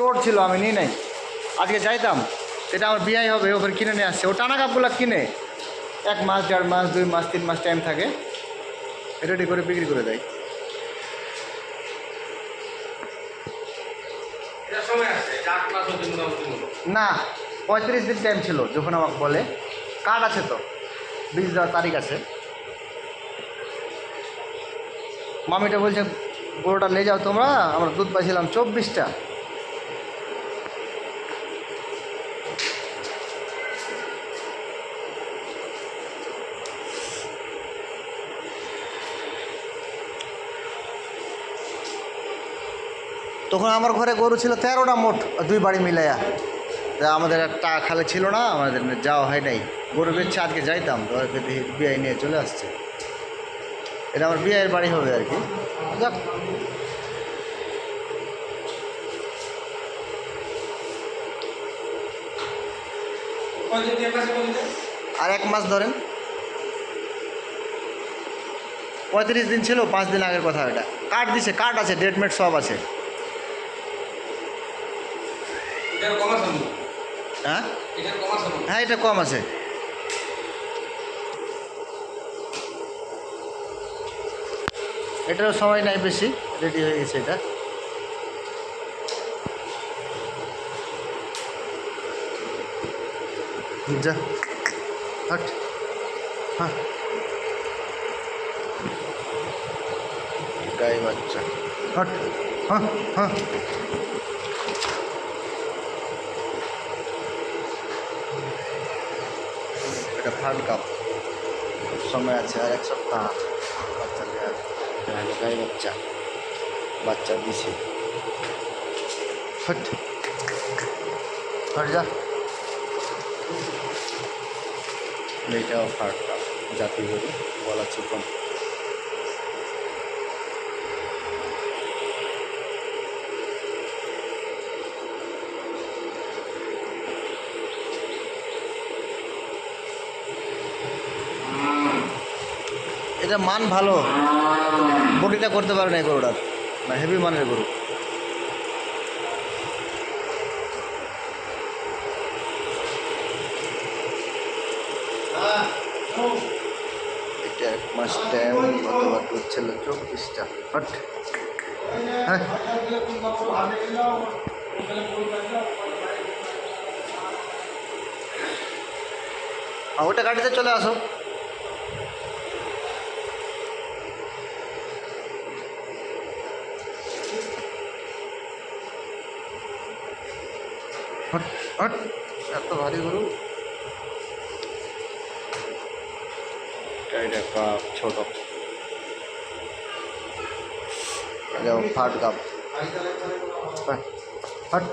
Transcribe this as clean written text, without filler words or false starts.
Load ছিল আমি নিই নাই, আজকে যাইতাম, এটা আমার বিয়াই হবে, ওপরে কিনে নিয়ে আসছে। ও টানা কাপগুলো কিনে 1 মাস 1.5 মাস 2 মাস 3 মাস টাইম থাকে, রেডি করে বিক্রি করে দেয়। না, 35 দিন টাইম ছিল যখন আমাকে বলে। কার্ড আছে তো, 20 দেওয়ার তারিখ আছে। মামিটা বলছে গরুটা নিয়ে যাও তোমরা, আমরা দুধ পাইছিলাম 24টা। তখন আমার ঘরে গরু ছিল 13টা মোট, 2 বাড়ি মিলাইয়া। আমাদের একটা খালে ছিল না, আমাদের যাওয়া হয় নাই। গরু বেচছে, আজকে যাইতাম তো, বিয়াই নিয়ে চলে আসছে। এটা আমার বিয়ের বাড়ি হবে আর কি। যাক, আর 1 মাস ধরেন, 35 দিন ছিল, 5 দিন আগের কথা। এটা কার্ড দিছে, কার্ড আছে, ডেট মেট সব আছে। হ্যাঁ হ্যাঁ, এটা কম আছে। এটারও সময় নাই বেশি, রেডি হয়ে গেছে এটা। যা হট, হ্যাঁ, গাই বাচ্চা, হট, হ্যাঁ হ্যাঁ। এটা থার্ড কাপ, সময় আছে আর 1 সপ্তাহ। বাচ্চা দেওয়ার, গাই বাচ্চা, বাচ্চা দিছে। হট হট, যা। এটাও থার্ড কাপ, জাতি গরু, বলা চিকন। এটা মান ভালো, বডিটা করতে পারে না এই গরুটার, না হেভি মানের গরু। এটা 1 মাস টাইম, অথবা দুধ ছিল 24টা। হট, হ্যাঁ, ওটা গাড়িতে চলে আসো। হট হট, এত ভারী গরু। এটা কাপ ছোট, থার্ড কাপ। হট,